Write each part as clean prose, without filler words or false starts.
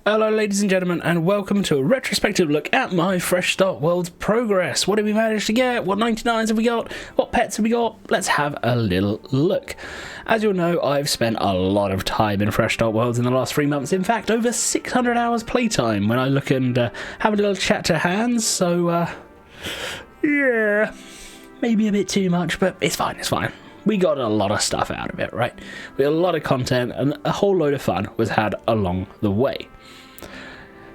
Hello ladies and gentlemen, and welcome to a retrospective look at my Fresh Start World's progress. What did we manage to get? What 99s have we got? What pets have we got? Let's have a little look. As you'll know, I've spent a lot of time in Fresh Start Worlds in the last 3 months. In fact, over 600 hours playtime when I look and have a little chat to hands. So, yeah, maybe a bit too much, but it's fine, it's fine. We got a lot of stuff out of it, right? We had a lot of content and a whole load of fun was had along the way.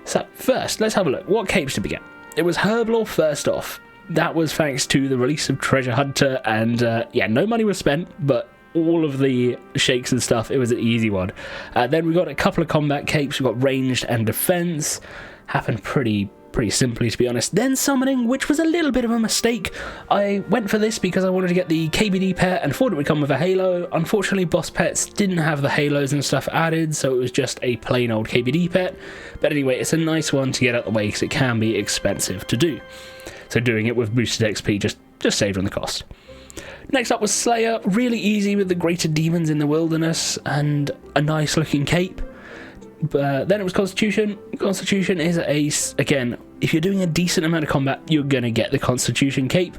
So first, let's have a look. What capes did we get? It was Herblore first off. That was thanks to the release of Treasure Hunter, and yeah, no money was spent, but all of the shakes and stuff, it was an easy one. Then we got a couple of combat capes. We got ranged and defense. Happened pretty simply, to be honest. Then summoning, which was a little bit of a mistake. I went for this because I wanted to get the KBD pet and thought it would come with a halo. Unfortunately, boss pets didn't have the halos and stuff added, so it was just a plain old KBD pet. But anyway, it's a nice one to get out the way because it can be expensive to do. So doing it with boosted XP just saved on the cost. Next up was Slayer, really easy with the greater demons in the wilderness and a nice looking cape. Then it was Constitution. Constitution is again, if you're doing a decent amount of combat, you're going to get the Constitution cape.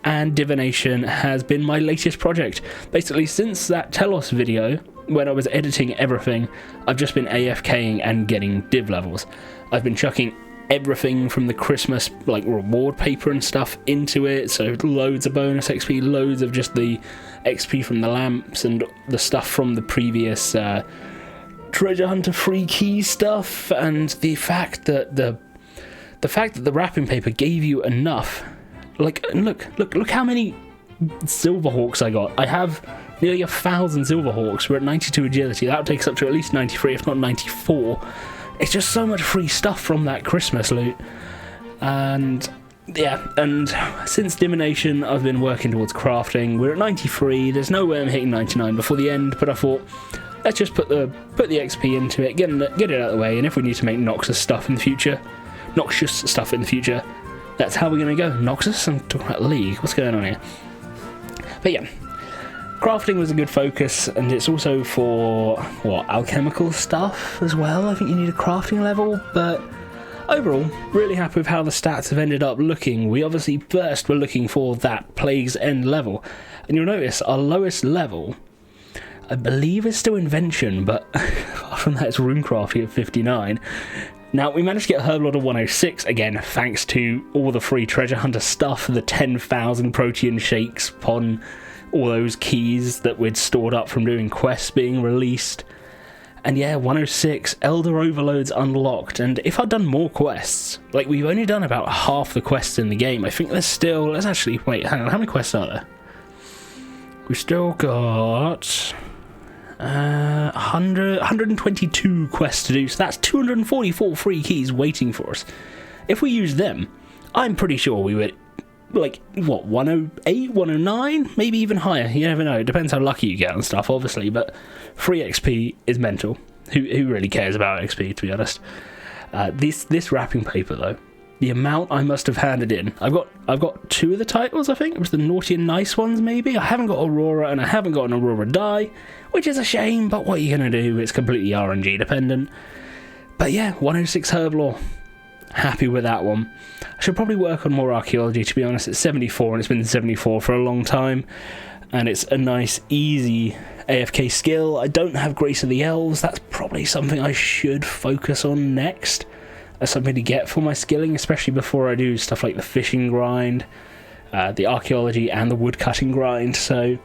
And Divination has been my latest project. Basically, since that Telos video, when I was editing everything, I've just been AFKing and getting div levels. I've been chucking everything from the Christmas reward paper and stuff into it, so loads of bonus XP, loads of just the XP from the lamps and the stuff from the previous Treasure Hunter free key stuff, and the fact that the wrapping paper gave you enough. Look how many Silverhawks I got. I have nearly 1,000 Silverhawks. We're at 92 agility. That takes up to at least 93, if not 94. It's just so much free stuff from that Christmas loot. And yeah, and since Divination, I've been working towards crafting. We're at 93. There's no way I'm hitting 99 before the end, but I thought, let's just put the XP into it, get it out of the way, and if we need to make noxious stuff in the future, that's how we're going to go. Noxus? I'm talking about League. What's going on here? But yeah, crafting was a good focus, and it's also for, alchemical stuff as well. I think you need a crafting level, but overall, really happy with how the stats have ended up looking. We obviously first were looking for that Plague's End level, and you'll notice our lowest level, I believe it's still Invention, but apart from that, it's Runecrafting at 59. Now, we managed to get Herblore to 106, again, thanks to all the free Treasure Hunter stuff, the 10,000 Protean shakes upon all those keys that we'd stored up from doing quests being released. And yeah, 106, Elder Overloads unlocked, and if I'd done more quests, we've only done about half the quests in the game. I think there's still, let's actually, wait, hang on, how many quests are there? We've still got 122 quests to do, so that's 244 free keys waiting for us. If we use them, I'm pretty sure we would, 108, 109, maybe even higher. You never know. It depends how lucky you get and stuff, obviously, but free XP is mental. Who really cares about XP, to be honest? This wrapping paper, though, the amount I must have handed in. I've got 2 of the titles, I think. It was the Naughty and Nice ones, maybe. I haven't got Aurora, and I haven't got an Aurora die, which is a shame, but what are you going to do? It's completely RNG dependent. But yeah, 106 Herblore. Happy with that one. I should probably work on more archaeology, to be honest. It's 74, and it's been 74 for a long time. And it's a nice, easy AFK skill. I don't have Grace of the Elves. That's probably something I should focus on next, as something to get for my skilling, especially before I do stuff like the fishing grind, the archaeology, and the woodcutting grind. So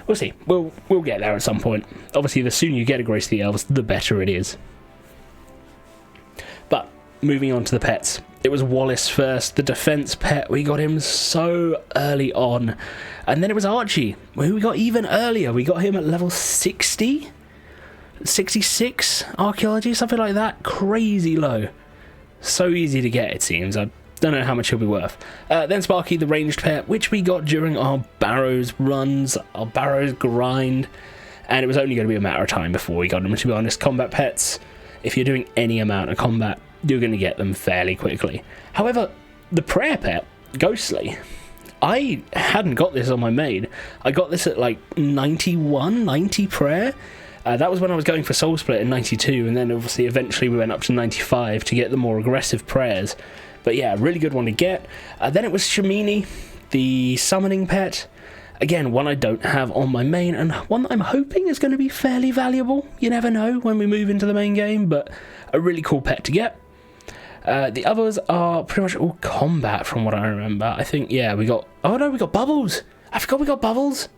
we'll see. We'll get there at some point. Obviously, the sooner you get a Grace of the Elves, the better it is. But moving on to the pets. It was Wallace first, the defense pet. We got him so early on. And then it was Archie, who we got even earlier. We got him at level 60? 66? Archaeology? Something like that. Crazy low. So easy to get, it seems. I don't know how much he'll be worth. Then Sparky, the ranged pet, which we got during our Barrows runs, our Barrows grind. And it was only going to be a matter of time before we got them, to be honest. Combat pets, if you're doing any amount of combat, you're going to get them fairly quickly. However, the prayer pet, Ghostly, I hadn't got this on my main. I got this at 90 prayer, That was when I was going for Soul Split in 92, and then obviously eventually we went up to 95 to get the more aggressive prayers. But yeah, really good one to get. Then it was Shamini, the summoning pet. Again, one I don't have on my main, and one that I'm hoping is going to be fairly valuable. You never know when we move into the main game, but a really cool pet to get. The others are pretty much all combat from what I remember. I think, yeah, we got... Oh no, we got Bubbles! I forgot we got Bubbles!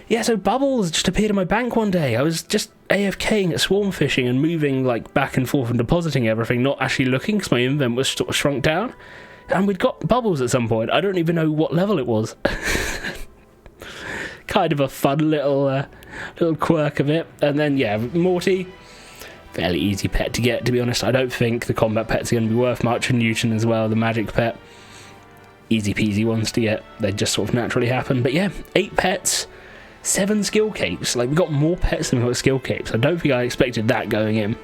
Yeah, so Bubbles just appeared in my bank one day. I was just AFKing at swarm fishing and moving like back and forth and depositing everything, not actually looking because my invent was sort of shrunk down. And we'd got Bubbles at some point. I don't even know what level it was. Kind of a fun little quirk of it. And then, yeah, Morty, fairly easy pet to get, to be honest. I don't think the combat pets are going to be worth much. And Newton as well, the magic pet. Easy peasy ones to get. They just sort of naturally happen. But yeah, 8 pets. 7 skill capes. Like, we got more pets than we got skill capes. I don't think I expected that going in.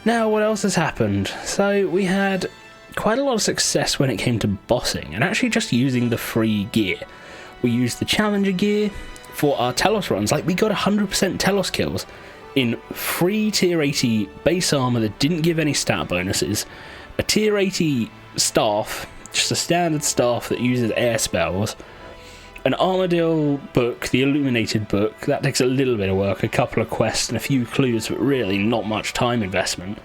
Now, what else has happened? So, we had quite a lot of success when it came to bossing, and actually just using the free gear. We used the challenger gear for our Telos runs. Like, we got 100% Telos kills in free tier 80 base armor that didn't give any stat bonuses, a tier 80 staff, just a standard staff that uses air spells, an Armadillo book, the illuminated book, that takes a little bit of work, a couple of quests and a few clues, but really not much time investment,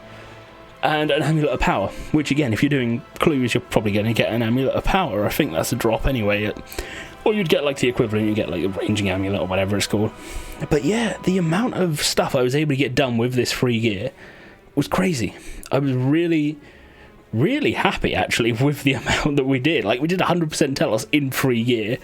and an amulet of power, which again, if you're doing clues, you're probably going to get an amulet of power. I think that's a drop anyway, or you'd get like the equivalent, you get like a ranging amulet or whatever it's called. But yeah, the amount of stuff I was able to get done with this free gear was crazy. I was really happy actually with the amount that we did. Like, we did 100% Telos in free gear.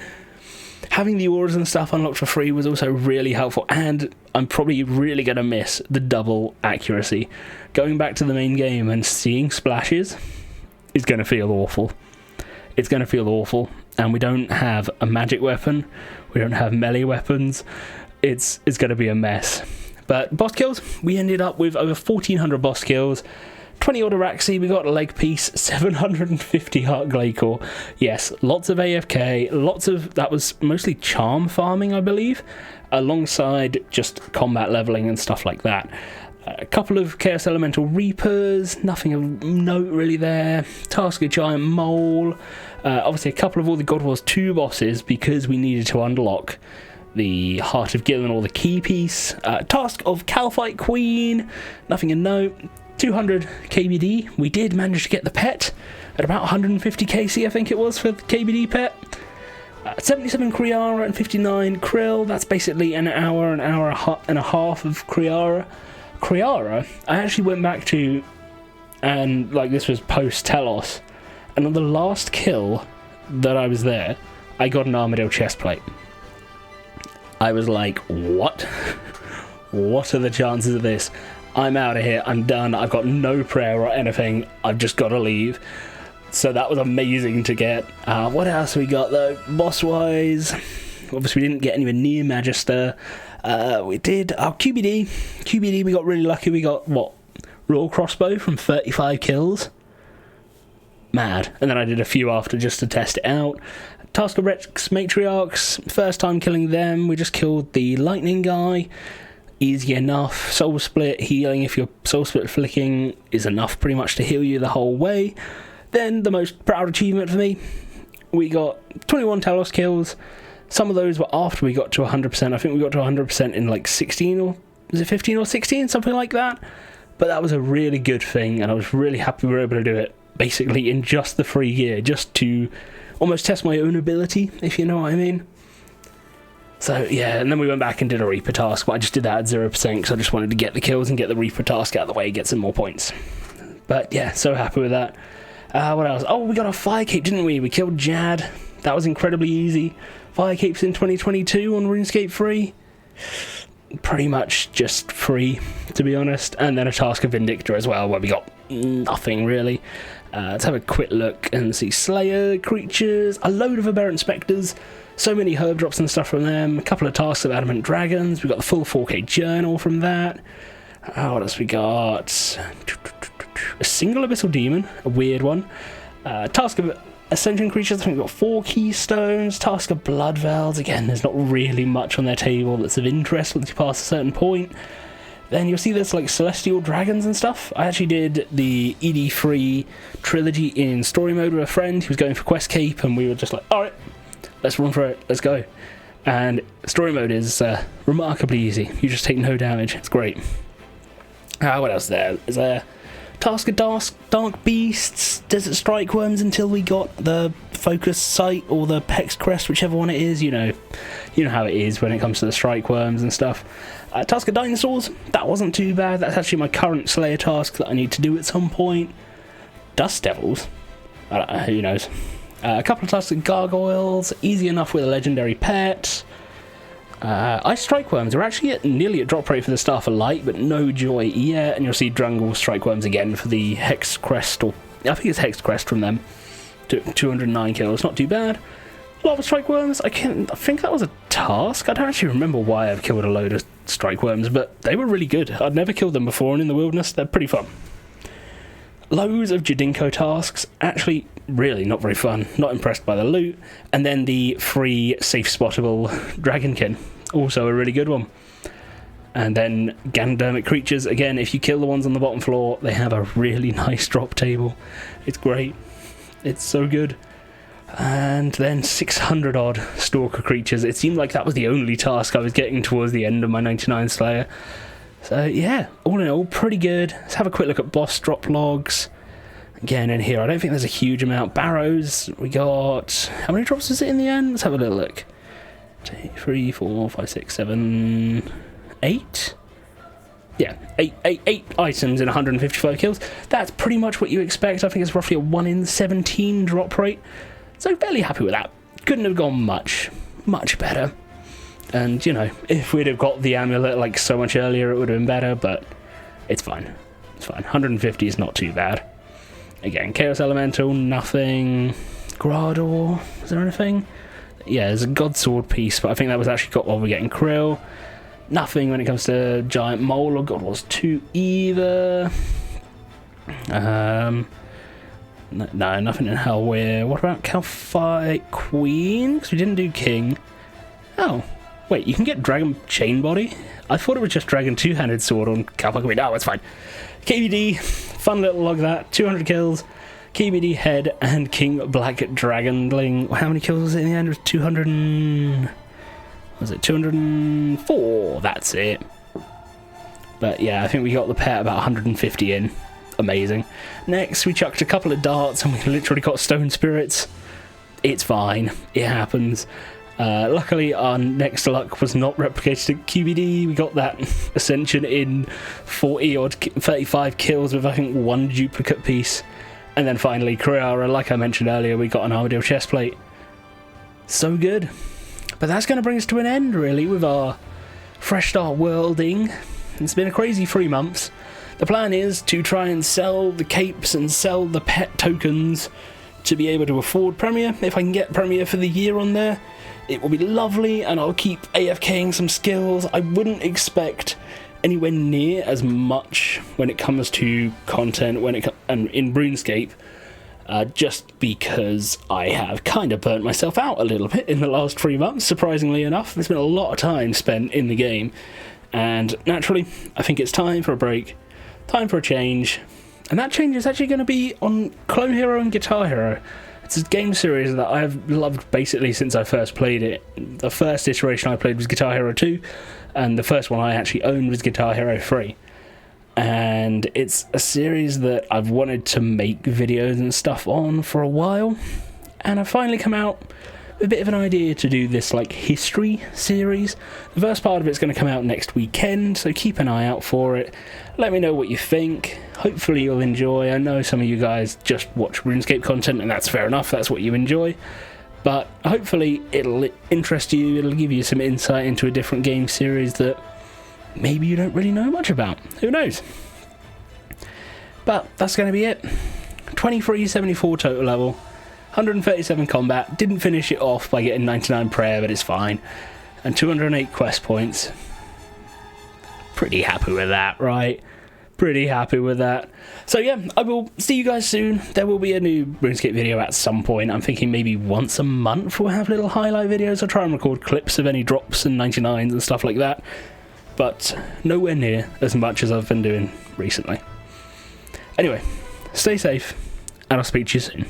Having the auras and stuff unlocked for free was also really helpful, and I'm probably really going to miss the double accuracy. Going back to the main game and seeing splashes is going to feel awful. It's going to feel awful, and we don't have a magic weapon, we don't have melee weapons. It's going to be a mess. But boss kills, we ended up with over 1,400 boss kills, 20 Autoraxi, we got a leg piece, 750 Heart Glacier. Yes, lots of AFK, that was mostly charm farming, I believe, alongside just combat leveling and stuff like that. A couple of Chaos Elemental Reapers, nothing of note really there. Task of Giant Mole, obviously a couple of all the God Wars 2 bosses because we needed to unlock the Heart of Gillen or the key piece. Task of Calphite Queen, nothing of note. 200 KBD, we did manage to get the pet at about 150 KC, I think it was, for the KBD pet. 77 Kriara and 59 Krill, that's basically an hour and a half of Kriara. Kriara, I actually went back to, and like this was post-Telos, and on the last kill that I was there, I got an Armadillo chestplate. I was like, what? What are the chances of this? I'm out of here, I'm done, I've got no prayer or anything, I've just got to leave. So that was amazing to get. What else we got though, boss-wise? Obviously we didn't get anywhere near Magister. We did our QBD, we got really lucky, we got, what, Royal Crossbow from 35 kills? Mad. And then I did a few after just to test it out. Task of Rex Matriarchs, first time killing them, we just killed the lightning guy. Easy enough. Soul Split healing, if you're Soul Split flicking, is enough pretty much to heal you the whole way. Then the most proud achievement for me, we got 21 Telos kills. Some of those were after we got to 100%. I think we got to 100% in like 16 or was it 15 or 16, something like that. But that was a really good thing, and I was really happy we were able to do it basically in just the free gear, just to almost test my own ability, if you know what I mean. So yeah, and then we went back and did a Reaper task, but I just did that at 0% because I just wanted to get the kills and get the Reaper task out of the way, get some more points. But yeah, so happy with that. What else? Oh, we got a Fire Cape, didn't we? We killed Jad. That was incredibly easy. Fire Capes in 2022 on RuneScape free. Pretty much just free, to be honest. And then a Task of Vindictor as well, where we got nothing really. Let's have a quick look and see Slayer, creatures, a load of Aberrant Spectres. So many herb drops and stuff from them. A couple of tasks of Adamant Dragons. We got the full 4K journal from that. What else we got? A single Abyssal Demon, a weird one. Task of Ascension creatures, I think we've got 4 keystones. Task of Blood Vales, again, there's not really much on their table that's of interest once you pass a certain point. Then you'll see there's like Celestial Dragons and stuff. I actually did the ED3 trilogy in story mode with a friend. He was going for Quest Cape, and we were just like, alright, let's run for it, let's go. And story mode is remarkably easy. You just take no damage, it's great. What else is there? Is there Task of Dark Beasts, Desert Strike Worms until we got the Focus Sight or the Pex Crest, whichever one it is. You know how it is when it comes to the Strike Worms and stuff. Task of Dinosaurs, that wasn't too bad. That's actually my current Slayer task that I need to do at some point. Dust Devils, who knows. A couple of tasks of Gargoyles, easy enough with a legendary pet. Ice Strike Worms are actually nearly at drop rate for the Star for Light, but no joy yet. And you'll see Drungle Strike Worms again for the Hex Crest, or I think it's Hex Crest from them. 209 kills, not too bad. Lava Strike Worms, I think that was a task. I don't actually remember why I've killed a load of Strike Worms, but they were really good. I'd never killed them before, and in the wilderness, they're pretty fun. Loads of Jadinko tasks, actually really not very fun, not impressed by the loot, and then the free safe spottable Dragonkin, also a really good one. And then Ganodermic creatures, again, if you kill the ones on the bottom floor, they have a really nice drop table. It's great, it's so good. And then 600 odd Stalker creatures. It seemed like that was the only task I was getting towards the end of my 99 Slayer. So yeah, all in all, pretty good. Let's have a quick look at boss drop logs. Again, in here, I don't think there's a huge amount. Barrows, we got... How many drops is it in the end? Let's have a little look. 2, 3, 4, 5, 6, 7, 8? Yeah, 8 items in 155 kills. That's pretty much what you expect. I think it's roughly a 1 in 17 drop rate. So fairly happy with that. Couldn't have gone much better. And, you know, if we'd have got the amulet like so much earlier, it would have been better, but it's fine. It's fine. 150 is not too bad. Again, Chaos Elemental, nothing. Grador, is there anything? Yeah, there's a God Sword piece, but I think that was actually got while we're getting Krill. Nothing when it comes to Giant Mole or God Wars 2 either. No, nothing in Hellweir. What about Calphite Queen? Because we didn't do King. Oh, wait, you can get Dragon Chain Body? I thought it was just Dragon Two-Handed Sword on Calphite Queen. Oh, it's fine. KBD, fun little log that. 200 kills. KBD Head and King Black Dragonling. How many kills was it in the end? It was 200 Was it 204? That's it. But yeah, I think we got the pet about 150 in. Amazing. Next, we chucked a couple of darts and we literally got Stone Spirits. It's fine. It happens. Luckily, our next luck was not replicated at QBD. We got that Ascension in 35 kills with, I think, 1 duplicate piece. And then finally, Kriara, like I mentioned earlier, we got an Armadillo chestplate. So good. But that's going to bring us to an end, really, with our fresh start worlding. It's been a crazy 3 months. The plan is to try and sell the capes and sell the pet tokens to be able to afford Premier. If I can get Premier for the year on there, it will be lovely, and I'll keep AFKing some skills. I wouldn't expect anywhere near as much when it comes to content and in RuneScape, just because I have kind of burnt myself out a little bit in the last 3 months, surprisingly enough. There's been a lot of time spent in the game, and naturally, I think it's time for a break. Time for a change, and that change is actually going to be on Clone Hero and Guitar Hero. It's a game series that I've loved basically since I first played it. The first iteration I played was Guitar Hero 2, and the first one I actually owned was Guitar Hero 3. And it's a series that I've wanted to make videos and stuff on for a while, and I've finally come out with a bit of an idea to do this like history series. The first part of it's going to come out next weekend, so keep an eye out for it. Let me know what you think. Hopefully you'll enjoy. I know some of you guys just watch RuneScape content, and that's fair enough, that's what you enjoy. But hopefully it'll interest you, it'll give you some insight into a different game series that maybe you don't really know much about. Who knows? But that's going to be it. 2374 total level, 137 combat. Didn't finish it off by getting 99 prayer, but it's fine. And 208 quest points. Pretty happy with that, right? pretty happy with that. So yeah, I will see you guys soon. There will be a new RuneScape video at some point. I'm thinking maybe once a month we'll have little highlight videos. I'll try and record clips of any drops and 99s and stuff like that, but nowhere near as much as I've been doing recently. Anyway, stay safe, and I'll speak to you soon.